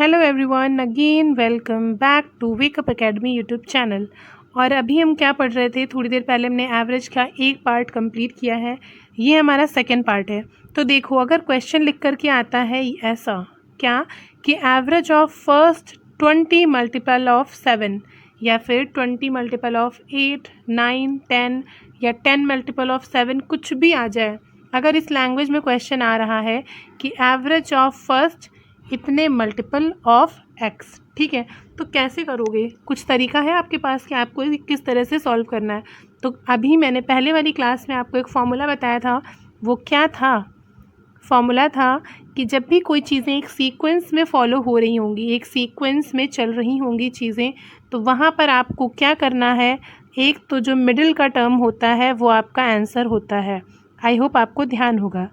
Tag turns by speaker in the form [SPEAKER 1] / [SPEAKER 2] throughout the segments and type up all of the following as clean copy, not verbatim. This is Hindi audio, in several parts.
[SPEAKER 1] Hello everyone, again welcome back to wake up academy YouTube channel. और अभी हम क्या पढ़ रहे थे, थोड़ी देर पहले हमने एवरेज का एक पार्ट कंप्लीट किया है। ये हमारा सेकंड पार्ट है। तो देखो, अगर क्वेश्चन लिख करके आता है ऐसा क्या कि average of first 20 multiple of 7 या फिर 20 मल्टीपल ऑफ 8, 9, 10 या 10 मल्टीपल ऑफ 7, कुछ भी आ जाए। अगर इस लैंग्वेज में क्वेश्चन आ रहा है कि एवरेज ऑफ फर्स्ट इतने मल्टीपल ऑफ एक्स, ठीक है, तो कैसे करोगे? कुछ तरीका है आपके पास कि आपको किस तरह से सॉल्व करना है? तो अभी मैंने पहले वाली क्लास में आपको एक फॉर्मूला बताया था। वो क्या था? फॉर्मूला था कि जब भी कोई चीज़ें एक सीक्वेंस में फॉलो हो रही होंगी, एक सीक्वेंस में चल रही होंगी चीज़ें, तो वहाँ पर आपको क्या करना है, एक तो जो मिडिल का टर्म होता है वो आपका आंसर होता है। आई होप आपको ध्यान होगा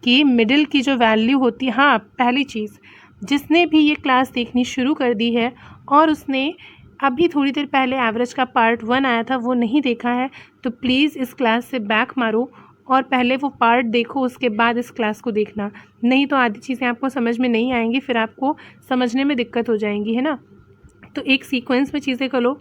[SPEAKER 1] कि मिडिल की जो वैल्यू होती है। हाँ, पहली चीज़, जिसने भी ये क्लास देखनी शुरू कर दी है और उसने अभी थोड़ी देर पहले एवरेज का पार्ट 1 आया था वो नहीं देखा है, तो प्लीज़ इस क्लास से बैक मारो और पहले वो पार्ट देखो, उसके बाद इस क्लास को देखना। नहीं तो आधी चीज़ें आपको समझ में नहीं आएंगी, फिर आपको समझने में दिक्कत हो जाएंगी, है ना। तो एक सीक्वेंस में चीज़ें करो,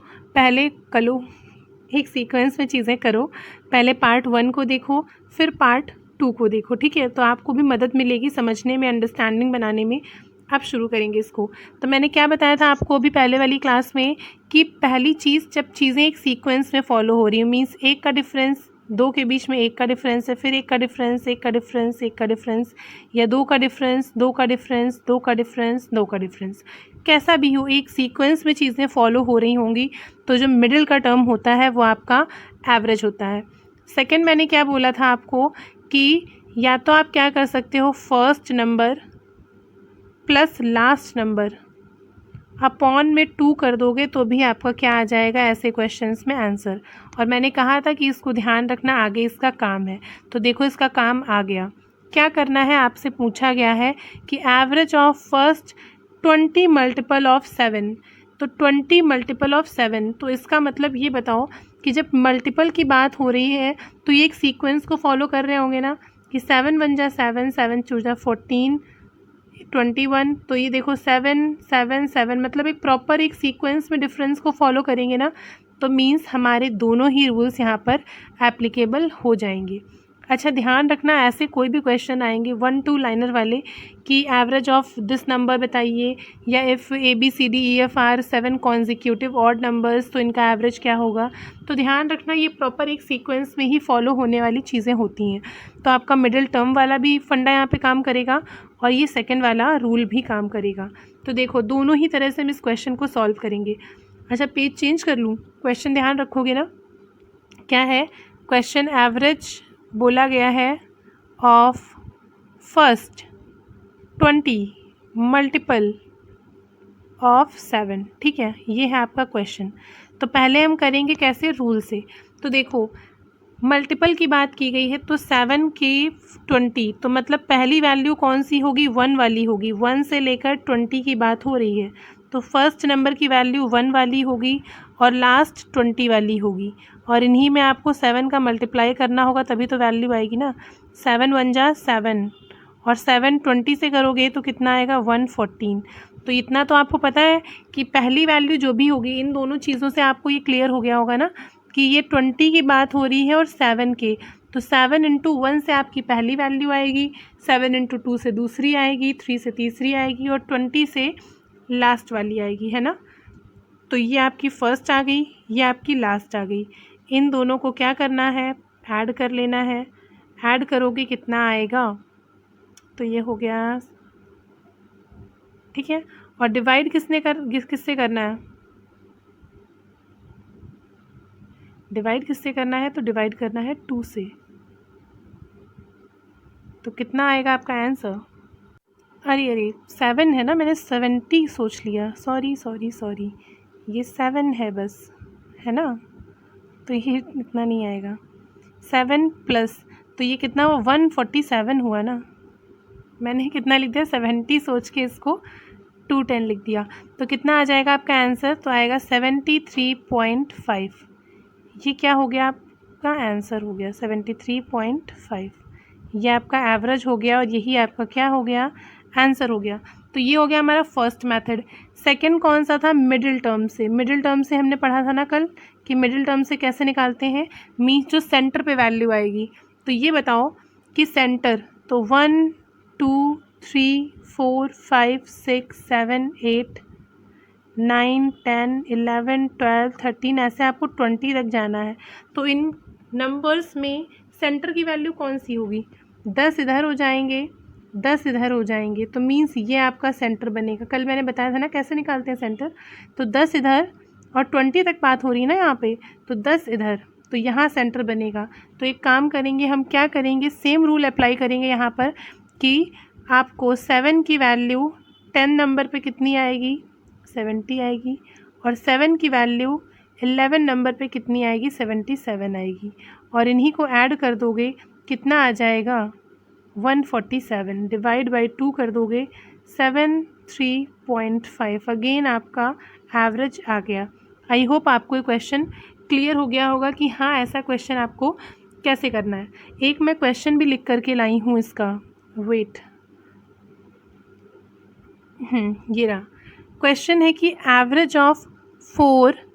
[SPEAKER 1] एक सीक्वेंस में चीज़ें करो। पहले पार्ट 1 को देखो, फिर पार्ट 2 को देखो, ठीक है। तो आपको भी मदद मिलेगी समझने में, अंडरस्टैंडिंग बनाने में। आप शुरू करेंगे इसको। तो मैंने क्या बताया था आपको अभी पहले वाली क्लास में कि पहली चीज़, जब चीज़ें एक सीक्वेंस में फॉलो हो रही है, मीन्स एक का डिफरेंस, दो के बीच में एक का डिफरेंस है, फिर एक का डिफरेंस, एक का डिफरेंस, एक का डिफरेंस, या दो का डिफरेंस, दो का डिफरेंस, दो का डिफरेंस, दो का डिफरेंस, कैसा भी हो, एक सीक्वेंस में चीज़ें फॉलो हो रही होंगी, तो जो मिडिल का टर्म होता है वो आपका एवरेज होता है। सेकंड, मैंने क्या बोला था आपको कि या तो आप क्या कर सकते हो, first number plus last number upon में 2 कर दोगे तो भी आपका क्या आ जाएगा ऐसे क्वेश्चंस में आंसर। और मैंने कहा था कि इसको ध्यान रखना, आगे इसका काम है। तो देखो, इसका काम आ गया। क्या करना है, आपसे पूछा गया है कि average of first 20 multiple of 7। तो 20 मल्टीपल ऑफ 7, तो इसका मतलब ये बताओ कि जब मल्टीपल की बात हो रही है तो ये एक सीक्वेंस को फॉलो कर रहे होंगे ना, कि 7 1 जा 7, 7 2 जा 14, 21। तो ये देखो 7 7 7, मतलब एक प्रॉपर एक सीक्वेंस में डिफरेंस को फॉलो करेंगे ना, तो मीन्स हमारे दोनों ही रूल्स यहाँ पर एप्लीकेबल हो जाएंगे। अच्छा, ध्यान रखना, ऐसे कोई भी क्वेश्चन आएंगे 1-2 लाइनर वाले कि एवरेज ऑफ दिस नंबर बताइए, या if ABCDEFR 7 consecutive odd numbers, तो इनका एवरेज क्या होगा। तो ध्यान रखना, ये प्रॉपर एक सीक्वेंस में ही फॉलो होने वाली चीज़ें होती हैं। तो आपका मिडिल टर्म वाला भी फंडा यहाँ पे काम करेगा और ये सेकंड वाला रूल भी काम करेगा। तो देखो, दोनों ही तरह से हम इस क्वेश्चन को सॉल्व करेंगे। अच्छा, पेज चेंज कर लूँ, क्वेश्चन ध्यान रखोगे ना। क्या है क्वेश्चन? एवरेज बोला गया है ऑफ फर्स्ट 20 मल्टीपल ऑफ 7, ठीक है, ये है आपका क्वेश्चन। तो पहले हम करेंगे कैसे, रूल से। तो देखो, मल्टीपल की बात की गई है तो 7 के 20, तो मतलब पहली वैल्यू कौन सी होगी, 1 वाली होगी। 1 से लेकर 20 की बात हो रही है, तो फर्स्ट नंबर की वैल्यू 1 वाली होगी और लास्ट 20 वाली होगी। और इन्हीं में आपको 7 का मल्टीप्लाई करना होगा, तभी तो वैल्यू आएगी ना। 7 1 जा 7, और 7 20 से करोगे तो कितना आएगा, 114। तो इतना तो आपको पता है कि पहली वैल्यू जो भी होगी, इन दोनों चीज़ों से आपको ये क्लियर हो गया होगा ना कि ये 20 की बात हो रही है और 7 के। तो 7 इंटू 1 से आपकी पहली वैल्यू आएगी, 7 इंटू 2 से दूसरी आएगी, 3 से तीसरी आएगी और 20 से लास्ट वाली आएगी, है ना। तो ये आपकी फर्स्ट आ गई, ये आपकी लास्ट आ गई। इन दोनों को क्या करना है, ऐड कर लेना है। ऐड करोगे कितना आएगा, तो ये हो गया, ठीक है। और डिवाइड किससे करना है, डिवाइड किससे करना है, तो डिवाइड करना है 2 से। तो कितना आएगा आपका आंसर? अरे 7 है ना, मैंने 70 सोच लिया, सॉरी, ये 7 है बस, है ना। तो ये इतना नहीं आएगा, 7 प्लस, तो ये कितना हुआ, 147 हुआ ना। मैंने कितना लिख दिया, 70 सोच के इसको 210 लिख दिया। तो कितना आ जाएगा आपका आंसर, तो आएगा 73.5। ये क्या हो गया, आपका आंसर हो गया 73.5। ये आपका एवरेज हो गया और यही आपका क्या हो गया, आंसर हो गया। तो ये हो गया हमारा फर्स्ट मेथड। सेकंड कौन सा था? मिडिल टर्म से। मिडिल टर्म से हमने पढ़ा था ना कल कि मिडिल टर्म से कैसे निकालते हैं, मीन्स जो सेंटर पे वैल्यू आएगी। तो ये बताओ कि सेंटर, तो 1 2 3 4 5 6 7 8 9 10 11 12 13 ऐसे आपको 20 तक जाना है। तो इन नंबर्स में सेंटर की वैल्यू कौन सी होगी? 10 इधर हो जाएंगे, 10 इधर हो जाएंगे, तो मीन्स ये आपका सेंटर बनेगा। कल मैंने बताया था ना कैसे निकालते हैं सेंटर। तो 10 इधर और 20 तक बात हो रही है ना यहाँ पे, तो 10 इधर, तो यहाँ सेंटर बनेगा। तो एक काम करेंगे हम, क्या करेंगे, सेम रूल अप्लाई करेंगे यहाँ पर कि आपको 7 की वैल्यू 10 नंबर पे कितनी आएगी? 70 आएगी। और 7 की वैल्यू 11 नंबर पे कितनी आएगी? 77 आएगी। और इन्हीं को ऐड कर दोगे, कितना आ जाएगा? 147। डिवाइड बाई 2 कर दोगे, 73.5। अगेन आपका एवरेज आ गया। आई होप आपको ये क्वेश्चन क्लियर हो गया होगा कि हाँ ऐसा क्वेश्चन आपको कैसे करना है। एक मैं क्वेश्चन भी लिख करके लाई हूँ इसका, वेट, ये रहा। क्वेश्चन है कि average of 4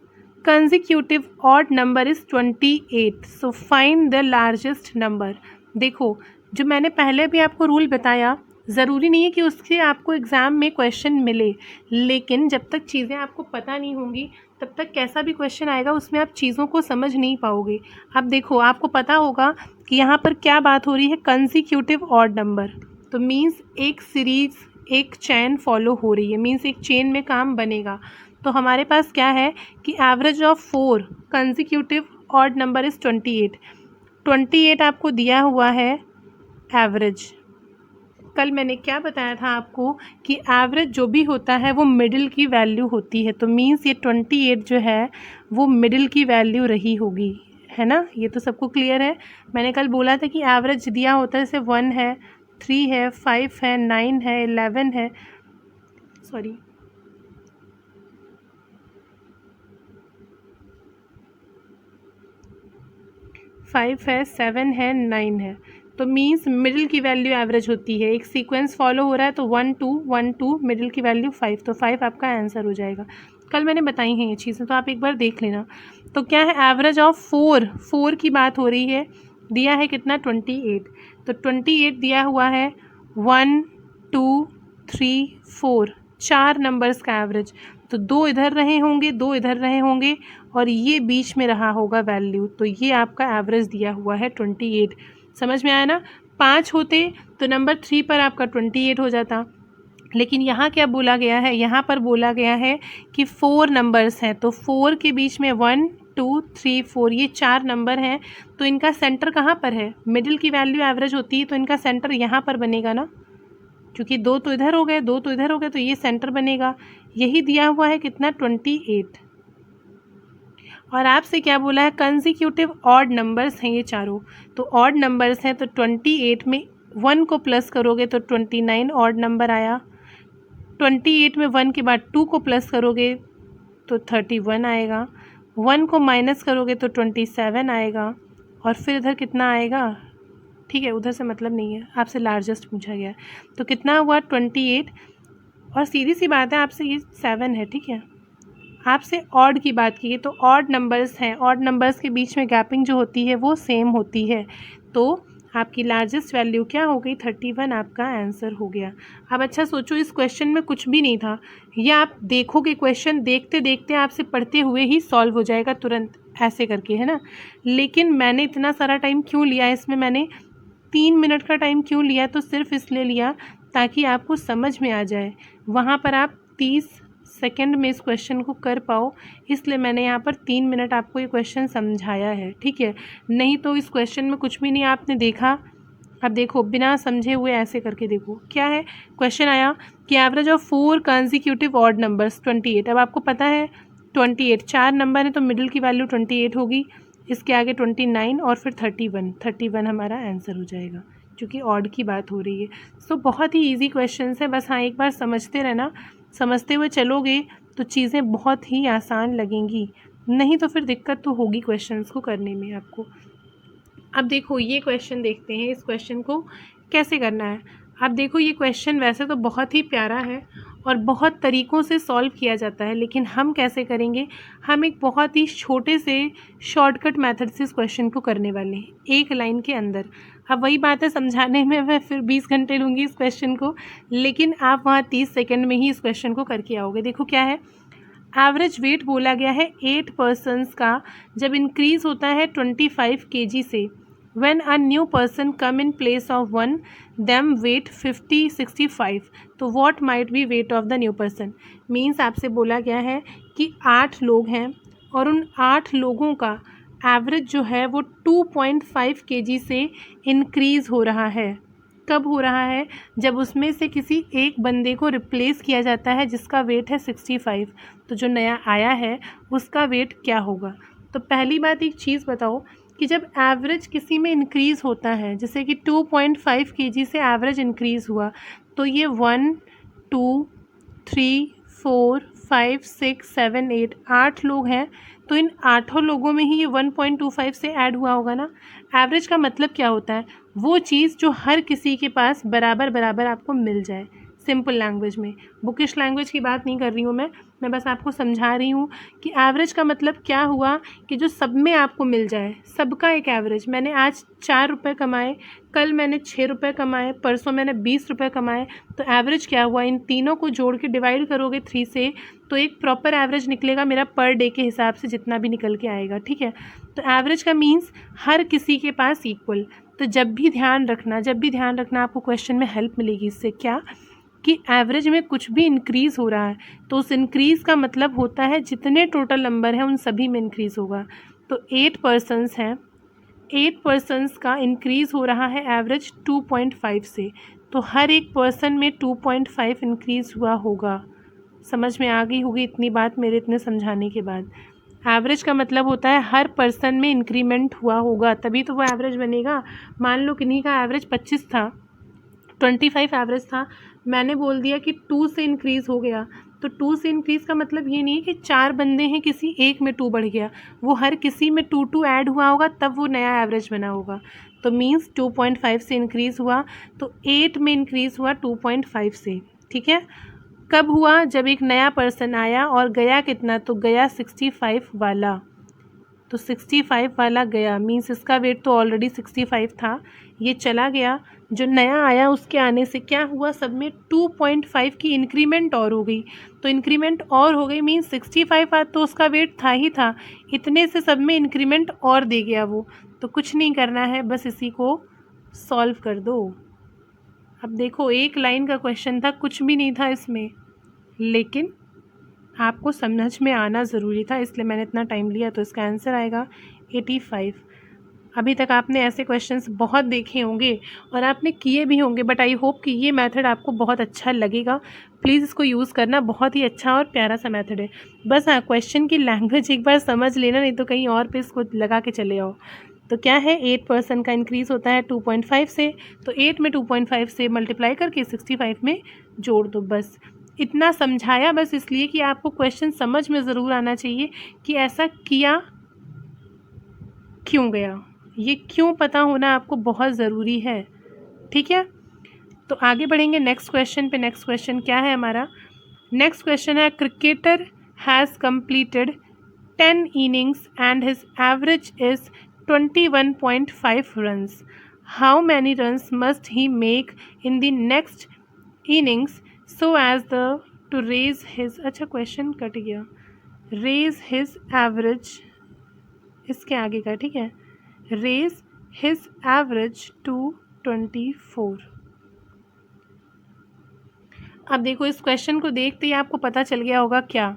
[SPEAKER 1] consecutive odd number is 28, so find the largest number. देखो, जो मैंने पहले भी आपको रूल बताया, ज़रूरी नहीं है कि उससे आपको एग्ज़ाम में क्वेश्चन मिले, लेकिन जब तक चीज़ें आपको पता नहीं होंगी तब तक कैसा भी क्वेश्चन आएगा उसमें आप चीज़ों को समझ नहीं पाओगे। अब देखो, आपको पता होगा कि यहाँ पर क्या बात हो रही है, कंसेक्यूटिव ऑड नंबर, तो मीन्स एक सीरीज़, एक चेन फॉलो हो रही है, मीन्स एक चेन में काम बनेगा। तो हमारे पास क्या है कि average of 4 consecutive odd number is 28। 28 आपको दिया हुआ है एवरेज। कल मैंने क्या बताया था आपको कि एवरेज जो भी होता है वो मिडिल की वैल्यू होती है। तो मीन्स ये 28 जो है वो मिडिल की वैल्यू रही होगी, है ना। ये तो सबको क्लियर है। मैंने कल बोला था कि एवरेज दिया होता है, जैसे 1 है, 3 है, 5 है, 9 है, 11 है, सॉरी 5 है, 7 है, 9 है। तो मीन्स मिडिल की वैल्यू एवरेज होती है। एक सीक्वेंस फॉलो हो रहा है तो 1 2 1 2, मिडिल की वैल्यू 5, तो 5 आपका आंसर हो जाएगा। कल मैंने बताई हैं ये चीज़ें, तो आप एक बार देख लेना। तो क्या है, एवरेज ऑफ 4 की बात हो रही है। दिया है कितना? 28। तो 28 दिया हुआ है 1 2 3 4, 4 नंबर्स का एवरेज। तो 2 इधर रहे होंगे, 2 इधर रहे होंगे, और ये बीच में रहा होगा वैल्यू। तो ये आपका एवरेज दिया हुआ है 28। समझ में आया ना। 5 होते तो नंबर 3 पर आपका 28 हो जाता, लेकिन यहाँ क्या बोला गया है, यहाँ पर बोला गया है कि 4 नंबर्स हैं, तो 4 के बीच में 1 2 3 4 ये 4 नंबर हैं। तो इनका सेंटर कहाँ पर है? मिडिल की वैल्यू एवरेज होती है, तो इनका सेंटर यहाँ पर बनेगा ना, क्योंकि 2 तो इधर हो गए, 2 तो इधर हो गए, तो ये सेंटर बनेगा। यही दिया हुआ है कितना? 28। और आपसे क्या बोला है? कंसेक्यूटिव ऑड नंबर्स हैं ये चारों, तो ऑड नंबर्स हैं, तो 28 में 1 को प्लस करोगे तो 29 ऑड नंबर आया। 28 में 1 के बाद 2 को प्लस करोगे तो 31 आएगा। 1 को माइनस करोगे तो 27 आएगा। और फिर इधर कितना आएगा? ठीक है, उधर से मतलब नहीं है, आपसे लार्जेस्ट पूछा गया। तो कितना हुआ? 28। और सीधी सी बात है, आपसे ये 7 है, ठीक है। आपसे ऑड की बात की है, तो ऑड नंबर्स हैं, ऑड नंबर्स के बीच में गैपिंग जो होती है वो सेम होती है। तो आपकी लार्जेस्ट वैल्यू क्या हो गई? 31 आपका आंसर हो गया। अब अच्छा सोचो, इस क्वेश्चन में कुछ भी नहीं था, या आप देखोगे क्वेश्चन, देखते देखते आपसे पढ़ते हुए ही सॉल्व हो जाएगा तुरंत, ऐसे करके, है ना। लेकिन मैंने इतना सारा टाइम क्यों लिया इसमें, मैंने 3 मिनट का टाइम क्यों लिया? तो सिर्फ इसलिए लिया ताकि आपको समझ में आ जाए। वहाँ पर आप 30 सेकंड में इस क्वेश्चन को कर पाओ, इसलिए मैंने यहाँ पर 3 मिनट आपको ये क्वेश्चन समझाया है, ठीक है। नहीं तो इस क्वेश्चन में कुछ भी नहीं आपने देखा। अब देखो, बिना समझे हुए ऐसे करके देखो क्या है। क्वेश्चन आया कि average of 4 consecutive odd numbers 28। अब आपको पता है 28 4 नंबर है, तो मिडिल की वैल्यू 28 होगी, इसके आगे 29 और फिर 31 हमारा आंसर हो जाएगा, क्योंकि ऑड की बात हो रही है। सो बहुत ही ईजी क्वेश्चन है, बस हाँ एक बार समझते रहना, समझते हुए चलोगे तो चीज़ें बहुत ही आसान लगेंगी, नहीं तो फिर दिक्कत तो होगी क्वेश्चंस को करने में आपको। अब देखो ये क्वेश्चन देखते हैं, इस क्वेश्चन को कैसे करना है। अब देखो ये क्वेश्चन वैसे तो बहुत ही प्यारा है और बहुत तरीक़ों से सॉल्व किया जाता है, लेकिन हम कैसे करेंगे, हम एक बहुत ही छोटे से शॉर्टकट मेथड से इस क्वेश्चन को करने वाले हैं, एक लाइन के अंदर। अब वही बात है, समझाने में मैं फिर 20 घंटे लूँगी इस क्वेश्चन को, लेकिन आप वहाँ 30 सेकंड में ही इस क्वेश्चन को करके आओगे। देखो क्या है, एवरेज वेट बोला गया है 8 पर्सन्स का जब इंक्रीज़ होता है 25 kg से, when a new person come in place of one them weight 50-65, तो what might be weight of the new person, means आपसे बोला गया है कि 8 लोग हैं और उन 8 लोगों का एवरेज जो है वो 2.5 kg से इंक्रीज़ हो रहा है। कब हो रहा है, जब उसमें से किसी एक बंदे को रिप्लेस किया जाता है जिसका वेट है 65, तो जो नया आया है उसका वेट क्या होगा। तो पहली बात एक चीज़ बताओ कि जब एवरेज किसी में इंक्रीज़ होता है, जैसे कि 2.5 kg से एवरेज इंक्रीज़ हुआ, तो ये 1 2 3 4 5 6 7 8 लोग हैं, तो इन 8 लोगों में ही ये 1.25 से ऐड हुआ होगा ना। एवरेज का मतलब क्या होता है, वो चीज़ जो हर किसी के पास बराबर बराबर आपको मिल जाए, सिंपल लैंग्वेज में, बुकिश लैंग्वेज की बात नहीं कर रही हूँ मैं बस आपको समझा रही हूँ कि एवरेज का मतलब क्या हुआ कि जो सब में आपको मिल जाए, सबका एक एवरेज। मैंने आज 4 रुपये कमाए, कल मैंने 6 रुपये कमाए, परसों मैंने 20 रुपये कमाए, तो एवरेज क्या हुआ, इन तीनों को जोड़ के डिवाइड करोगे 3 से, तो एक प्रॉपर एवरेज निकलेगा मेरा पर डे के हिसाब से जितना भी निकल के आएगा, ठीक है। तो एवरेज का मीन्स हर किसी के पास इक्वल। तो जब भी ध्यान रखना आपको क्वेश्चन में हेल्प मिलेगी इससे, क्या कि एवरेज में कुछ भी इंक्रीज़ हो रहा है तो उस इंक्रीज़ का मतलब होता है जितने टोटल नंबर हैं उन सभी में इंक्रीज़ होगा। तो 8 पर्सन्स हैं, 8 पर्सन्स का इंक्रीज़ हो रहा है एवरेज 2.5 से, तो हर एक पर्सन में 2.5 इंक्रीज़ हुआ होगा। समझ में आ गई होगी इतनी बात मेरे इतने समझाने के बाद। एवरेज का मतलब होता है हर पर्सन में इंक्रीमेंट हुआ होगा, तभी तो वो एवरेज बनेगा। मान लो किन्हीं का एवरेज 25 था, 25 एवरेज था, मैंने बोल दिया कि 2 से इंक्रीज़ हो गया, तो 2 से इंक्रीज़ का मतलब ये नहीं है कि 4 बंदे हैं किसी एक में 2 बढ़ गया, वो हर किसी में 2 ऐड हुआ होगा तब वो नया एवरेज बना होगा। तो मीन्स 2.5 से इंक्रीज़ हुआ, तो 8 में इंक्रीज़ हुआ 2.5 से, ठीक है। कब हुआ, जब एक नया पर्सन आया और गया कितना, तो गया 65 वाला, तो 65 वाला गया, मीन्स इसका वेट तो ऑलरेडी 65 था, ये चला गया, जो नया आया उसके आने से क्या हुआ, सब में 2.5 की इंक्रीमेंट और हो गई। तो इंक्रीमेंट और हो गई मीन्स 65 आज तो उसका वेट था ही था, इतने से सब में इंक्रीमेंट और दे गया वो। तो कुछ नहीं करना है, बस इसी को सॉल्व कर दो। अब देखो एक लाइन का क्वेश्चन था, कुछ भी नहीं था इसमें, लेकिन आपको समझ में आना ज़रूरी था, इसलिए मैंने इतना टाइम लिया। तो इसका आंसर आएगा 85। अभी तक आपने ऐसे क्वेश्चंस बहुत देखे होंगे और आपने किए भी होंगे, बट आई होप कि ये मेथड आपको बहुत अच्छा लगेगा। प्लीज़ इसको यूज़ करना, बहुत ही अच्छा और प्यारा सा मेथड है। बस हाँ, क्वेश्चन की लैंग्वेज एक बार समझ लेना, नहीं तो कहीं और पे इसको लगा के चले आओ। तो क्या है, 8% का इंक्रीज़ होता है 2.5 से, तो 8 में 2.5 से मल्टीप्लाई करके 65 में जोड़ दो। बस इतना समझाया, बस इसलिए कि आपको क्वेश्चन समझ में ज़रूर आना चाहिए कि ऐसा किया क्यों गया, ये क्यों पता होना आपको बहुत ज़रूरी है, ठीक है। तो आगे बढ़ेंगे नेक्स्ट क्वेश्चन पे। नेक्स्ट क्वेश्चन क्या है हमारा, नेक्स्ट क्वेश्चन है, cricketer has completed 10 innings and his average is 21.5 runs, how many runs must he make in the next innings so as the to raise his, अच्छा क्वेश्चन कट गया, रेज हिज एवरेज इसके आगे का, ठीक है, रेज हिज एवरेज टू 24। अब देखो इस क्वेश्चन को देखते ही आपको पता चल गया होगा क्या,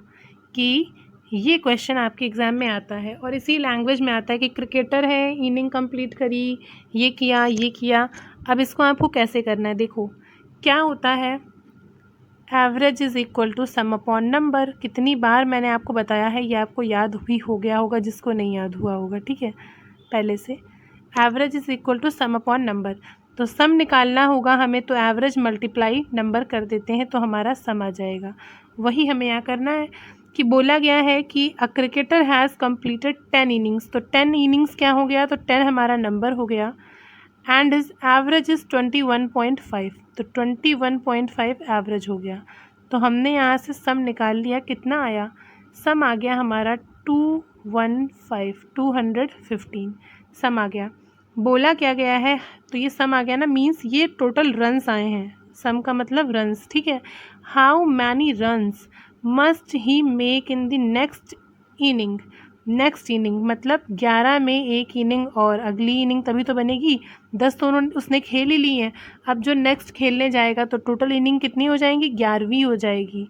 [SPEAKER 1] कि ये क्वेश्चन आपके एग्ज़ाम में आता है और इसी लैंग्वेज में आता है कि क्रिकेटर है, इनिंग कंप्लीट करी, ये किया। अब इसको आपको कैसे करना है, देखो क्या होता है, average is equal to sum upon number. कितनी बार मैंने आपको बताया है, ये आपको याद भी हो गया होगा जिसको नहीं याद हुआ होगा, ठीक है, पहले से। Average is equal to sum upon number, तो सम निकालना होगा हमें, तो एवरेज मल्टीप्लाई नंबर कर देते हैं तो हमारा सम आ जाएगा। वही हमें यहाँ करना है कि बोला गया है कि a cricketer has completed 10 innings, तो 10 इनिंग्स क्या हो गया, तो 10 हमारा नंबर हो गया, एंड हिज एवरेज इज़ 21.5, तो 21.5 एवरेज हो गया। तो हमने यहाँ से सम निकाल लिया, कितना आया, सम आ गया हमारा 215 सम आ गया। बोला क्या गया है, तो ये सम आ गया ना, मीन्स ये टोटल रन्स आए हैं, सम का मतलब रन्स, ठीक है। How many runs must he make in the next inning, next inning मतलब 11 में एक इनिंग और अगली इनिंग तभी तो बनेगी, 10 तो उसने खेल ही ली हैं। अब जो नेक्स्ट खेलने जाएगा तो टोटल इनिंग कितनी हो जाएंगी, 11वीं हो जाएगी।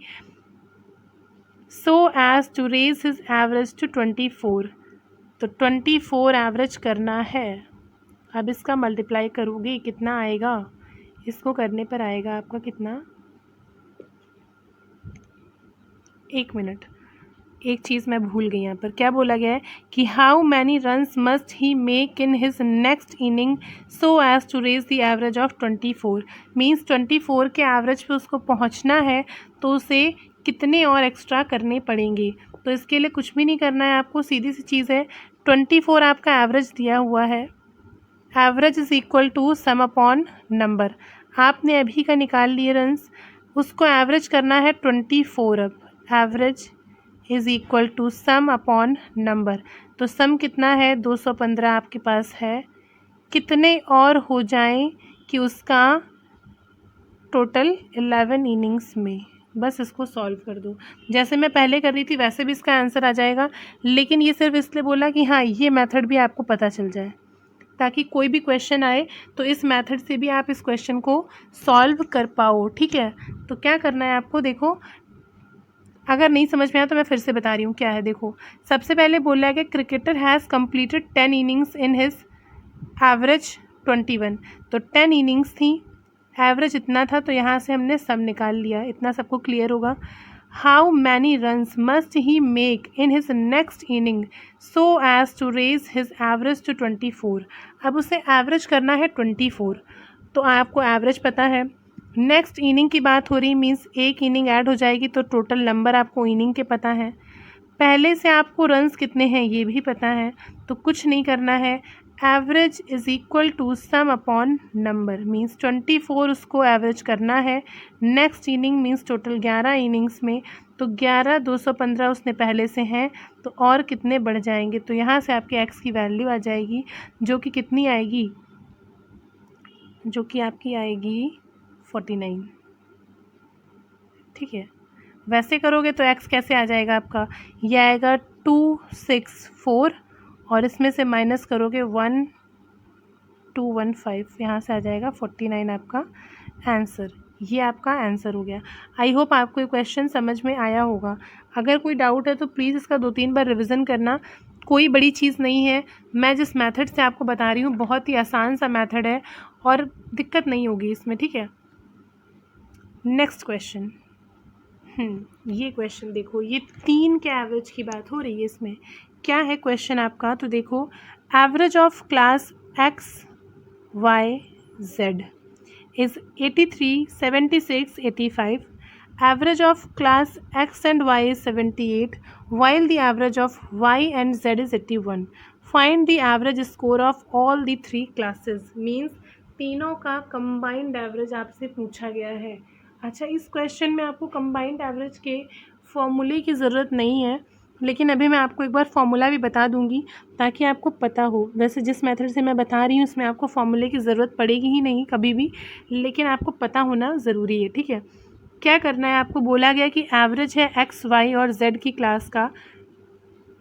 [SPEAKER 1] So as to raise his average to 24, तो 24 एवरेज करना है। अब इसका मल्टीप्लाई करोगे कितना आएगा, इसको करने पर आएगा आपका कितना, एक मिनट, एक चीज़ मैं भूल गई यहाँ पर, क्या बोला गया है कि how many runs must he make in his next inning so as to raise the average of 24, means 24 के एवरेज पे उसको पहुँचना है तो उसे कितने और एक्स्ट्रा करने पड़ेंगे। तो इसके लिए कुछ भी नहीं करना है आपको, सीधी सी चीज़ है, 24 आपका एवरेज दिया हुआ है, average is equal to sum upon number, आपने अभी का निकाल लिए रन्स, उसको एवरेज करना है 24। अब average is equal to sum upon number, तो सम कितना है, 215 आपके पास है, कितने और हो जाएं कि उसका टोटल 11 इनिंग्स में, बस इसको सॉल्व कर दो, जैसे मैं पहले कर रही थी वैसे भी इसका आंसर आ जाएगा, लेकिन ये सिर्फ इसलिए बोला कि हाँ ये मेथड भी आपको पता चल जाए, ताकि कोई भी क्वेश्चन आए तो इस मेथड से भी आप इस क्वेश्चन को सॉल्व कर पाओ, ठीक है। तो क्या करना है आपको, देखो अगर नहीं समझ में आया तो मैं फिर से बता रही हूँ क्या है। देखो सबसे पहले बोला है कि cricketer has completed 10 innings in his average 21, तो 10 इनिंग्स थी, एवरेज इतना था, तो यहाँ से हमने सम निकाल लिया, इतना सबको क्लियर होगा। How many runs must he make in his next inning so as to raise his average to 24, अब उसे एवरेज करना है 24, तो आपको एवरेज पता है, नेक्स्ट इनिंग की बात हो रही, मीन्स एक इनिंग ऐड हो जाएगी, तो टोटल नंबर आपको इनिंग के पता है, पहले से आपको रन्स कितने हैं ये भी पता है, तो कुछ नहीं करना है, average is equal to sum upon number, means 24 उसको एवरेज करना है, next inning means total 11 innings में, तो 11 215 उसने पहले से हैं, तो और कितने बढ़ जाएंगे, तो यहाँ से आपके एक्स की वैल्यू आ जाएगी, जो कि कितनी आएगी, जो कि आपकी आएगी 49, ठीक है। वैसे करोगे तो x कैसे आ जाएगा आपका, ये आएगा 264 और इसमें से माइनस करोगे 1215, यहाँ से आ जाएगा 49 आपका आंसर, ये आपका आंसर हो गया। आई होप आपको ये क्वेश्चन समझ में आया होगा, अगर कोई डाउट है तो प्लीज़ इसका 2-3 बार रिवीजन करना, कोई बड़ी चीज़ नहीं है, मैं जिस मेथड से आपको बता रही हूँ बहुत ही आसान सा मेथड है और दिक्कत नहीं होगी इसमें, ठीक है। नेक्स्ट क्वेश्चन, ये क्वेश्चन देखो, ये 3 के एवरेज की बात हो रही है, इसमें क्या है क्वेश्चन आपका, तो देखो average of class X Y Z is 83, 76, 85, average of class X and Y is 78, while the average of y and z is 81, find the average score of all the 3 classes, means तीनों का कंबाइंड एवरेज आपसे पूछा गया है। अच्छा, इस क्वेश्चन में आपको कंबाइंड एवरेज के फॉर्मूले की ज़रूरत नहीं है, लेकिन अभी मैं आपको एक बार फॉर्मूला भी बता दूंगी ताकि आपको पता हो। वैसे जिस मेथड से मैं बता रही हूँ इसमें आपको फॉर्मूले की ज़रूरत पड़ेगी ही नहीं कभी भी, लेकिन आपको पता होना ज़रूरी है, ठीक है। क्या करना है आपको, बोला गया कि एवरेज है एक्स वाई और जेड की क्लास का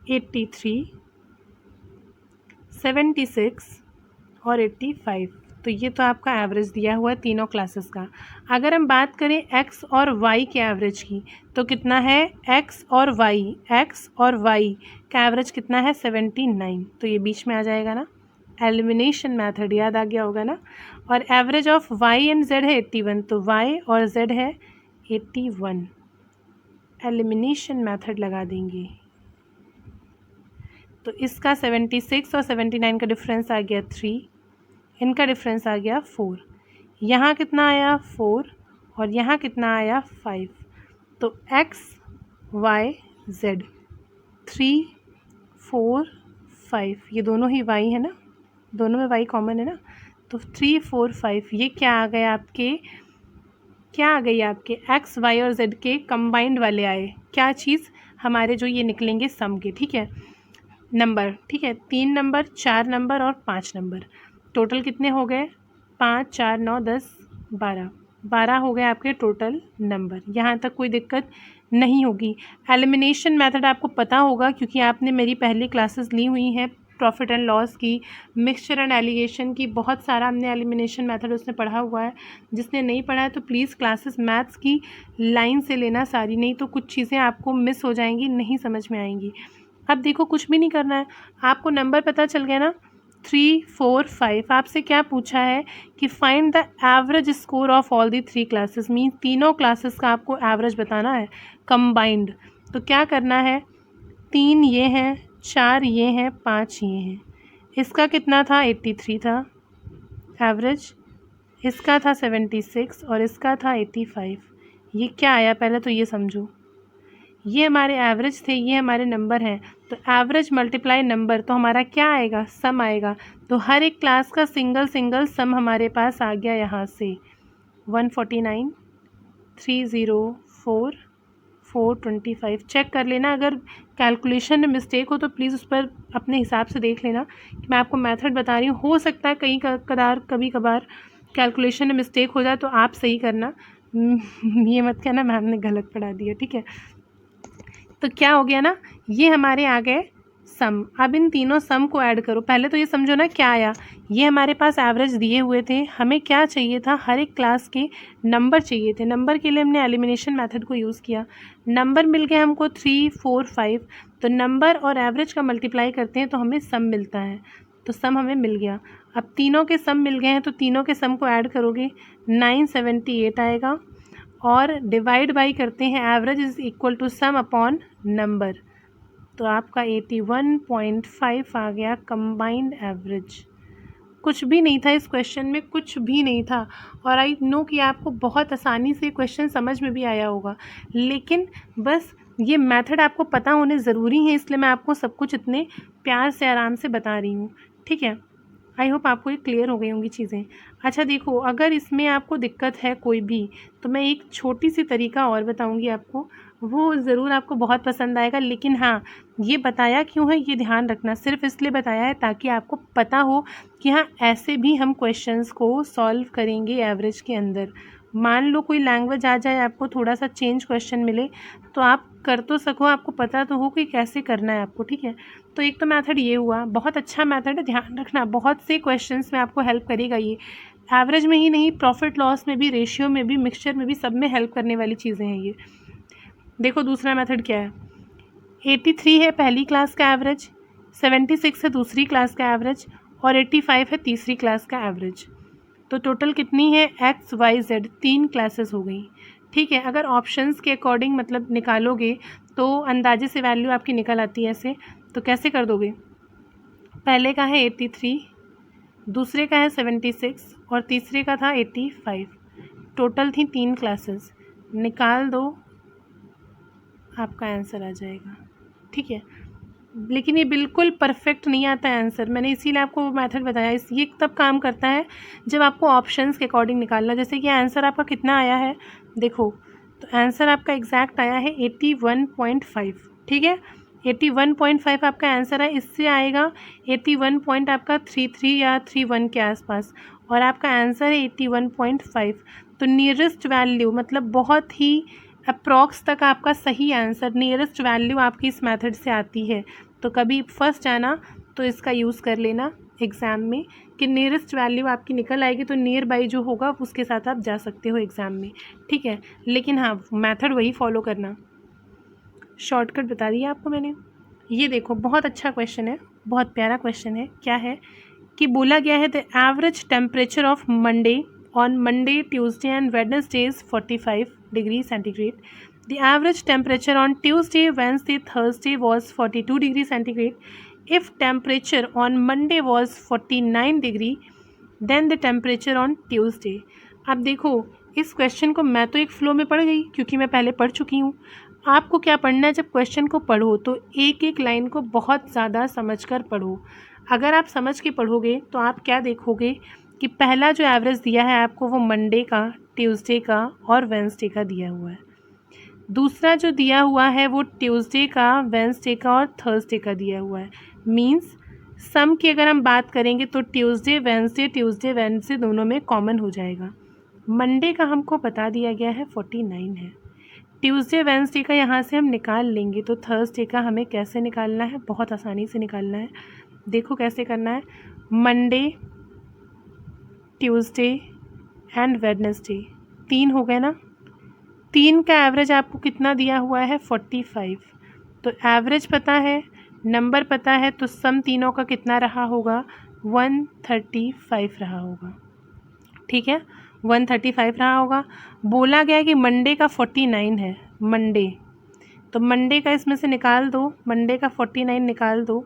[SPEAKER 1] 83, 76 और 85, तो ये तो आपका एवरेज दिया हुआ है तीनों क्लासेस का। अगर हम बात करें एक्स और वाई के एवरेज की तो कितना है, एक्स और वाई का एवरेज कितना है 79, तो ये बीच में आ जाएगा ना, एलिमिनेशन मेथड याद आ गया होगा ना। और average of Y and Z है 81, तो वाई और जेड है 81, एलिमिनेशन मेथड लगा देंगे, तो इसका 76 और 79 का डिफरेंस आ गया 3, इनका डिफरेंस आ गया 4, यहाँ कितना आया 4 और यहाँ कितना आया 5, तो x y z 3 4 5, ये दोनों ही y है ना, दोनों में y कॉमन है ना, तो 3 4 5 ये क्या आ गए आपके, क्या आ गई आपके एक्स वाई और जेड के कंबाइंड वाले आए, क्या चीज़, हमारे जो ये निकलेंगे सम के, ठीक है, नंबर, ठीक है, 3 नंबर, 4 नंबर और 5 नंबर, टोटल कितने हो गए, 5 4 9 10 12, 12 हो गए आपके टोटल नंबर। यहाँ तक कोई दिक्कत नहीं होगी। एलिमिनेशन मेथड आपको पता होगा क्योंकि आपने मेरी पहली क्लासेस ली हुई हैं प्रॉफिट एंड लॉस की, मिक्सचर एंड एलिगेशन की, बहुत सारा हमने एलिमिनेशन मेथड उसमें पढ़ा हुआ है। जिसने नहीं पढ़ा है तो प्लीज़ क्लासेस मैथ्स की लाइन से लेना सारी, नहीं तो कुछ चीज़ें आपको मिस हो जाएंगी, नहीं समझ में आएंगी। अब देखो कुछ भी नहीं करना है, आपको नंबर पता चल गया ना, 3 4 5। आपसे क्या पूछा है कि find the average score of all the 3 classes, mean तीनों क्लासेस का आपको एवरेज बताना है कंबाइंड। तो क्या करना है, 3 ये हैं, 4 ये हैं, 5 ये हैं, इसका कितना था 83 था एवरेज, इसका था 76 और इसका था 85। ये क्या आया पहले तो ये समझो, ये हमारे एवरेज थे, ये हमारे नंबर हैं, तो एवरेज मल्टीप्लाई नंबर, तो हमारा क्या आएगा, सम आएगा। तो हर एक क्लास का सिंगल सिंगल सम हमारे पास आ गया यहाँ से, 149 304 425। चेक कर लेना, अगर कैलकुलेशन में मिस्टेक हो तो प्लीज़ उस पर अपने हिसाब से देख लेना कि मैं आपको मेथड बता रही हूँ, हो सकता है कभी कभार कैलकुलेशन में मिस्टेक हो जाए तो आप सही करना, ये मत कहना मैम ने गलत पढ़ा दिया, ठीक है। तो क्या हो गया ना, ये हमारे आ गए सम। अब इन तीनों सम को ऐड करो, पहले तो ये समझो ना क्या आया, ये हमारे पास एवरेज दिए हुए थे, हमें क्या चाहिए था, हर एक क्लास के नंबर चाहिए थे, नंबर के लिए हमने एलिमिनेशन मेथड को यूज़ किया, नंबर मिल गए हमको 3 4 5, तो नंबर और एवरेज का मल्टीप्लाई करते हैं तो हमें सम मिलता है, तो सम हमें मिल गया। अब तीनों के सम मिल गए हैं तो तीनों के सम को ऐड करोगे 978 आएगा, और डिवाइड बाई करते हैं average is equal to sum upon number, तो आपका 81.5 आ गया कंबाइंड एवरेज। कुछ भी नहीं था इस क्वेश्चन में, कुछ भी नहीं था, और आई नो कि आपको बहुत आसानी से क्वेश्चन समझ में भी आया होगा, लेकिन बस ये मेथड आपको पता होने ज़रूरी है, इसलिए मैं आपको सब कुछ इतने प्यार से आराम से बता रही हूँ, ठीक है। आई होप आपको ये क्लियर हो गई होंगी चीज़ें। अच्छा देखो, अगर इसमें आपको दिक्कत है कोई भी, तो मैं एक छोटी सी तरीका और बताऊंगी आपको, वो ज़रूर आपको बहुत पसंद आएगा, लेकिन हाँ ये बताया क्यों है ये ध्यान रखना, सिर्फ इसलिए बताया है ताकि आपको पता हो कि हाँ ऐसे भी हम क्वेश्चंस को सॉल्व करेंगे एवरेज के अंदर। मान लो कोई लैंग्वेज आ जाए, आपको थोड़ा सा चेंज क्वेश्चन मिले तो आप कर तो सको, आपको पता तो हो कि कैसे करना है आपको, ठीक है। तो एक तो मेथड ये हुआ, बहुत अच्छा मेथड है, ध्यान रखना, बहुत से क्वेश्चंस में आपको हेल्प करेगा ये, एवरेज में ही नहीं, प्रॉफिट लॉस में भी, रेशियो में भी, मिक्सचर में भी, सब में हेल्प करने वाली चीज़ें हैं ये। देखो दूसरा मेथड क्या है, 83 है पहली क्लास का एवरेज, 76 है दूसरी क्लास का एवरेज, और 85 है तीसरी क्लास का एवरेज। तो टोटल कितनी है, एक्स वाई जेड, 3 क्लासेस हो गई, ठीक है। अगर ऑप्शंस के अकॉर्डिंग मतलब निकालोगे तो अंदाजे से वैल्यू आपकी निकल आती है ऐसे, तो कैसे कर दोगे, पहले का है 83, दूसरे का है 76 और तीसरे का था 85, टोटल थी 3 क्लासेस, निकाल दो आपका आंसर आ जाएगा, ठीक है। लेकिन ये बिल्कुल परफेक्ट नहीं आता है आंसर, मैंने इसीलिए आपको वो मेथड बताया, ये तब काम करता है जब आपको ऑप्शंस के अकॉर्डिंग निकालना। जैसे कि आंसर आपका कितना आया है, देखो तो आंसर आपका एग्जैक्ट आया है 81.5, ठीक है, 81.5 आपका आंसर है, इससे आएगा 81 पॉइंट आपका 33 या 31 के आसपास, और आपका आंसर है 81.5। तो नियरेस्ट वैल्यू मतलब बहुत ही अप्रॉक्स तक आपका सही आंसर, नियरेस्ट वैल्यू आपकी इस मेथड से आती है। तो कभी फर्स्ट आना तो इसका यूज़ कर लेना एग्ज़ाम में कि नियरेस्ट वैल्यू आपकी निकल आएगी, तो नियर बाई जो होगा उसके साथ आप जा सकते हो एग्ज़ाम में, ठीक है। लेकिन हाँ मेथड वही फॉलो करना, शॉर्टकट बता दिया आपको मैंने। ये देखो बहुत अच्छा क्वेश्चन है, बहुत प्यारा क्वेश्चन है, क्या है कि बोला गया है the average temperature of Monday on Monday, Tuesday and Wednesday is 45 degrees centigrade. The average temperature on Tuesday, Wednesday, Thursday was 42 degrees centigrade. If temperature on Monday was 49 degree, then the temperature on Tuesday. अब देखो इस क्वेश्चन को मैं तो एक फ्लो में पढ़ गई क्योंकि मैं पहले पढ़ चुकी हूँ। आपको क्या पढ़ना है, जब क्वेश्चन को पढ़ो तो एक एक लाइन को बहुत ज़्यादा समझकर पढ़ो। अगर आप समझ के पढ़ोगे तो आप क्या देखोगे कि पहला जो एवरेज दिया है आपको वो मंडे का, ट्यूसडे का और वेंसडे का दिया हुआ है। दूसरा जो दिया हुआ है वो ट्यूसडे का, वेंसडे का और थर्सडे का दिया हुआ है। मींस सम की अगर हम बात करेंगे तो ट्यूसडे वेंसडे दोनों में कॉमन हो जाएगा। मंडे का हमको बता दिया गया है 49 है। ट्यूसडे वेंसडे का यहाँ से हम निकाल लेंगे तो थर्सडे का हमें कैसे निकालना है, बहुत आसानी से निकालना है। देखो कैसे करना है, मंडे, ट्यूसडे एंड वेडनेसडे 3 हो गए ना। 3 का एवरेज आपको कितना दिया हुआ है 45। तो एवरेज पता है, नंबर पता है, तो सम तीनों का कितना रहा होगा 135 रहा होगा। ठीक है, 135 रहा होगा। बोला गया है कि मंडे का 49 है, मंडे, तो मंडे का इसमें से निकाल दो, मंडे का 49 निकाल दो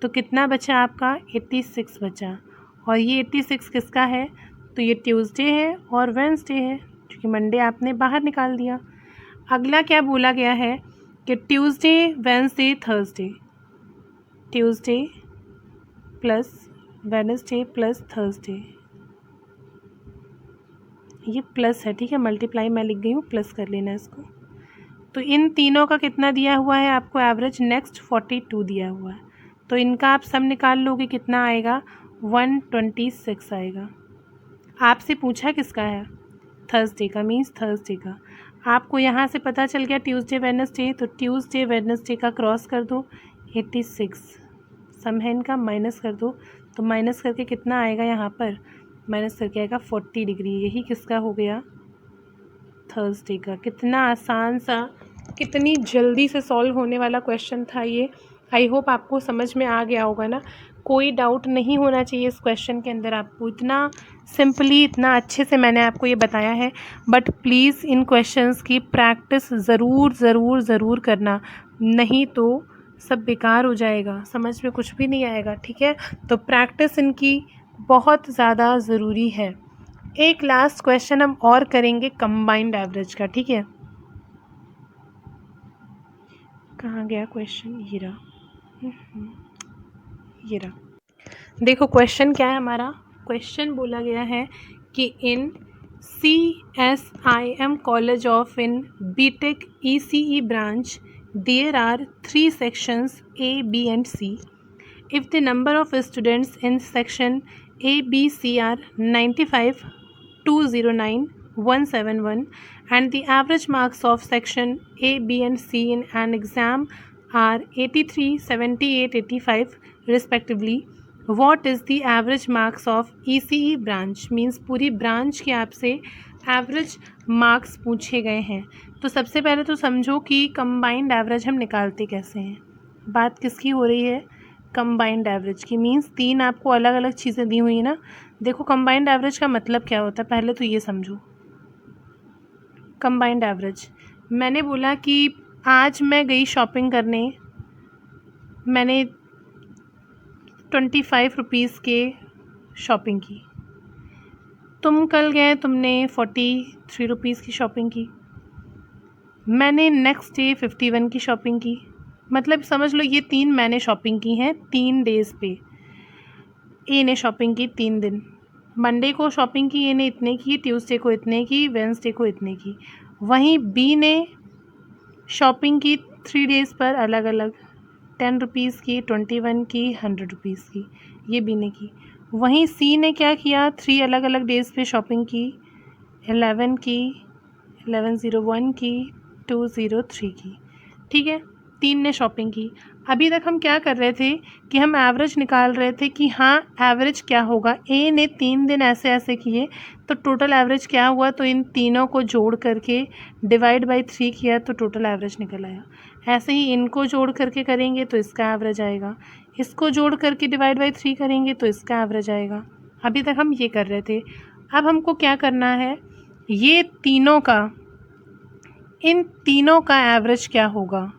[SPEAKER 1] तो कितना बचा आपका 86 बचा। और ये 86 किसका है, तो ये ट्यूसडे है और वेंसडे है, क्योंकि मंडे आपने बाहर निकाल दिया। अगला क्या बोला गया है कि Tuesday Wednesday Thursday, Tuesday plus Wednesday plus Thursday, ये प्लस है, ठीक है, मल्टीप्लाई मैं लिख गई हूँ, प्लस कर लेना इसको। तो इन तीनों का कितना दिया हुआ है आपको एवरेज, नेक्स्ट 42 दिया हुआ है। तो इनका आप सब निकाल लोगे, कितना आएगा 126 आएगा। आपसे पूछा किसका है, थर्सडे का, मीन्स थर्सडे का। आपको यहाँ से पता चल गया ट्यूसडे वेडनेसडे, तो ट्यूसडे वेडनेसडे का क्रॉस कर दो, 86 सम है इनका, माइनस कर दो, तो माइनस करके कितना आएगा, यहाँ पर माइनस करके आएगा 40 डिग्री। यही किसका हो गया, थर्सडे का। कितना आसान सा, कितनी जल्दी से सॉल्व होने वाला क्वेश्चन था ये। आई होप आपको समझ में आ गया होगा ना, कोई डाउट नहीं होना चाहिए इस क्वेश्चन के अंदर। आपको इतना सिंपली, इतना अच्छे से मैंने आपको ये बताया है। बट प्लीज़ इन क्वेश्चंस की प्रैक्टिस ज़रूर ज़रूर ज़रूर करना, नहीं तो सब बेकार हो जाएगा, समझ में कुछ भी नहीं आएगा। ठीक है, तो प्रैक्टिस इनकी बहुत ज़्यादा ज़रूरी है। एक लास्ट क्वेश्चन हम और करेंगे कंबाइंड एवरेज का। ठीक है, कहाँ गया क्वेश्चन, ये रहा, ये रहा। देखो क्वेश्चन क्या है हमारा, क्वेश्चन बोला गया है कि इन CSIM college of in BTech ECE branch there are 3 sections A, B and C. If the number of students in section A, B, C are 95, 209, 171 and the average marks of section A, B and C in an exam are 83, 78, 85 respectively, what is the average marks of ECE branch? Means पूरी ब्रांच के आपसे एवरेज मार्क्स पूछे गए हैं। तो सबसे पहले तो समझो कि कंबाइंड एवरेज हम निकालते कैसे हैं। बात किसकी हो रही है, कंबाइंड एवरेज की। मीन्स 3 आपको अलग अलग चीज़ें दी हुई है ना। देखो कंबाइंड एवरेज का मतलब क्या होता है, पहले तो ये समझो। कंबाइंड एवरेज, मैंने बोला कि आज मैं गई शॉपिंग करने, मैंने 25 रुपीज़ के शॉपिंग की। तुम कल गए, तुमने 43 रुपीज़ की शॉपिंग की। मैंने नेक्स्ट डे 51 की शॉपिंग की। मतलब समझ लो ये 3 मैंने शॉपिंग की हैं 3 डेज़ पे। ए ने शॉपिंग की 3 दिन, मंडे को शॉपिंग की ए ने इतने की, ट्यूसडे को इतने की, वेंसडे को इतने की। वहीं बी ने शॉपिंग की 3 डेज़ पर अलग अलग, 10 रुपीज़ की, 21 की, 100 रुपीज़ की, ये बी ने की। वहीं सी ने क्या किया, 3 अलग अलग डेज़ पे शॉपिंग की, 11 की, 1101 की, 203 की। ठीक है, 3 ने शॉपिंग की। अभी तक हम क्या कर रहे थे कि हम एवरेज निकाल रहे थे कि हाँ एवरेज क्या होगा। ए ने 3 दिन ऐसे ऐसे किए तो टोटल एवरेज क्या हुआ, तो इन तीनों को जोड़ करके डिवाइड बाई 3 किया तो टोटल एवरेज निकल आया। ऐसे ही इनको जोड़ करके करेंगे तो इसका एवरेज आएगा, इसको जोड़ करके डिवाइड बाई 3 करेंगे तो इसका एवरेज आएगा। अभी तक हम ये कर रहे थे। अब हमको क्या करना है, ये तीनों का, इन तीनों का एवरेज क्या होगा,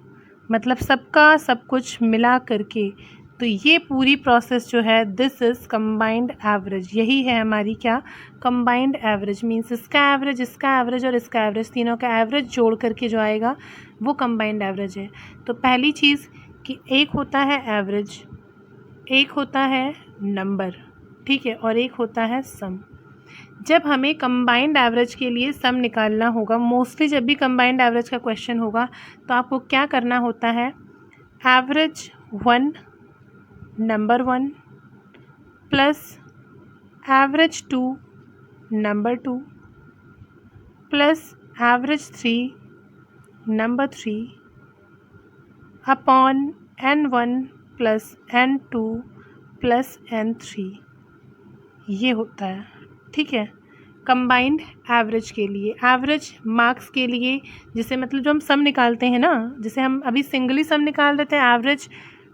[SPEAKER 1] मतलब सबका सब कुछ मिला करके। तो ये पूरी प्रोसेस जो है दिस इज़ कंबाइंड एवरेज। यही है हमारी क्या, कंबाइंड एवरेज। मीन्स इसका एवरेज और इसका एवरेज, तीनों का एवरेज जोड़ करके जो आएगा वो कंबाइंड एवरेज है। तो पहली चीज़ कि एक होता है एवरेज, एक होता है नंबर, ठीक है, और एक होता है सम। जब हमें कंबाइंड एवरेज के लिए सम निकालना होगा, मोस्टली जब भी कंबाइंड एवरेज का क्वेश्चन होगा तो आपको क्या करना होता है, average 1 number 1 plus average 2 number 2 plus average 3 number 3 upon n1 plus n2 plus n3, ये होता है। ठीक है, कंबाइंड एवरेज के लिए, एवरेज मार्क्स के लिए, जिसे मतलब जो हम सम निकालते हैं ना, जैसे हम अभी सिंगली सम निकाल रहे थे, एवरेज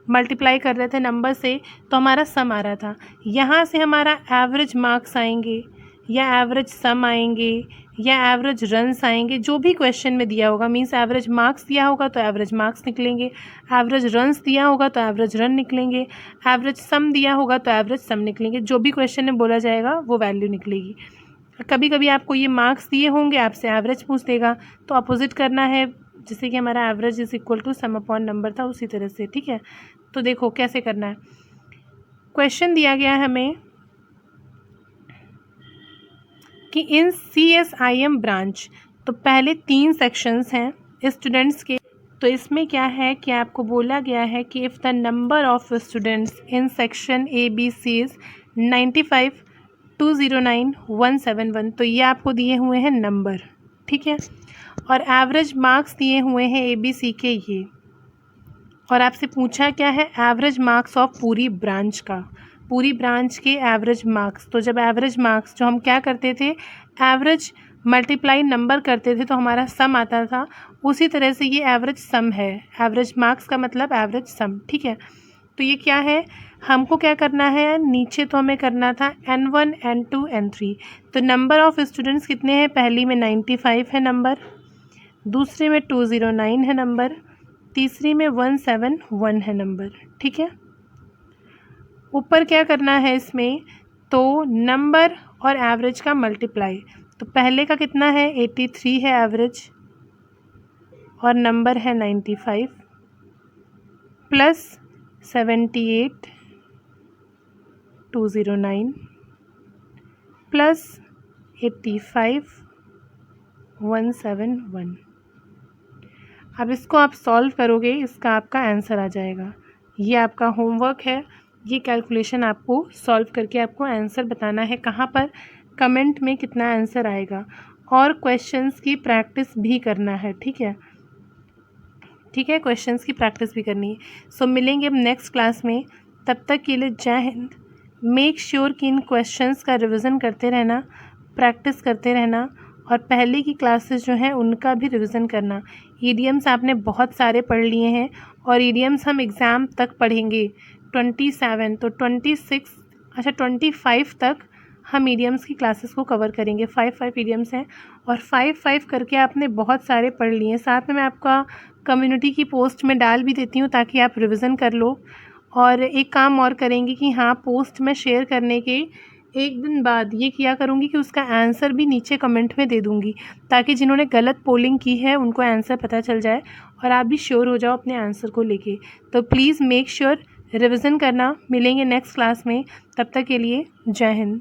[SPEAKER 1] मल्टीप्लाई कर रहे थे नंबर से तो हमारा सम आ रहा था, यहाँ से हमारा एवरेज मार्क्स आएंगे या एवरेज सम आएंगे या एवरेज रन्स आएंगे, जो भी क्वेश्चन में दिया होगा, मीन्स एवरेज मार्क्स दिया होगा तो एवरेज मार्क्स निकलेंगे, एवरेज रन्स दिया होगा तो एवरेज रन निकलेंगे, एवरेज सम दिया होगा तो एवरेज सम निकलेंगे, जो भी क्वेश्चन में बोला जाएगा वो वैल्यू निकलेगी। कभी कभी आपको ये मार्क्स दिए होंगे, आपसे एवरेज पूछ देगा तो अपोजिट करना है, जैसे कि हमारा average is equal to sum upon number था, उसी तरह से। ठीक है, तो देखो कैसे करना है। क्वेश्चन दिया गया है हमें कि इन CSIM ब्रांच, तो पहले 3 सेक्शंस हैं स्टूडेंट्स के, तो इसमें क्या है कि आपको बोला गया है कि if the number of students in section ABC is 95, 209, 171, तो ये आपको दिए हुए हैं नंबर। ठीक है, और एवरेज मार्क्स दिए हुए हैं ABC के ये, और आपसे पूछा क्या है, एवरेज मार्क्स ऑफ पूरी ब्रांच का, पूरी ब्रांच के एवरेज मार्क्स। तो जब एवरेज मार्क्स, जो हम क्या करते थे, एवरेज मल्टीप्लाई नंबर करते थे तो हमारा सम आता था, उसी तरह से ये एवरेज सम है, एवरेज मार्क्स का मतलब एवरेज सम। ठीक है, तो ये क्या है, हमको क्या करना है, नीचे तो हमें करना था N1 N2 N3, तो नंबर ऑफ़ स्टूडेंट्स कितने हैं, पहली में 95 है नंबर, दूसरे में 209 है नंबर, तीसरी में 171 है नंबर। ठीक है, ऊपर क्या करना है इसमें, तो नंबर और एवरेज का मल्टीप्लाई, तो पहले का कितना है, 83 है एवरेज और नंबर है 95 प्लस 78 209 प्लस 85 171। अब इसको आप सॉल्व करोगे, इसका आपका आंसर आ जाएगा। ये आपका होमवर्क है, ये कैलकुलेशन आपको सॉल्व करके आपको आंसर बताना है, कहाँ पर, कमेंट में कितना आंसर आएगा, और क्वेश्चंस की प्रैक्टिस भी करना है। ठीक है, ठीक है, क्वेश्चंस की प्रैक्टिस भी करनी है। सो मिलेंगे अब नेक्स्ट क्लास में, तब तक के लिए जय हिंद। मेक श्योर कि इन क्वेश्चंस का रिवीजन करते रहना, प्रैक्टिस करते रहना, और पहले की क्लासेस जो हैं उनका भी रिवीजन करना। ईडियम्स आपने बहुत सारे पढ़ लिए हैं, और ईडियम्स हम एग्ज़ाम तक पढ़ेंगे 27, तो 26, अच्छा 25 तक हम ईडियम्स की क्लासेस को कवर करेंगे। 5 ईडियम्स हैं, और 5 करके आपने बहुत सारे पढ़ लिए हैं। साथ में मैं आपका कम्युनिटी की पोस्ट में डाल भी देती हूँ ताकि आप रिवीजन कर लो। और एक काम और करेंगे कि हाँ, पोस्ट में शेयर करने के एक दिन बाद ये किया करूँगी कि उसका आंसर भी नीचे कमेंट में दे दूँगी, ताकि जिन्होंने गलत पोलिंग की है उनको आंसर पता चल जाए और आप भी श्योर हो जाओ अपने आंसर को लेके। तो प्लीज़ मेक श्योर रिवीजन करना। मिलेंगे नेक्स्ट क्लास में, तब तक के लिए जय हिंद।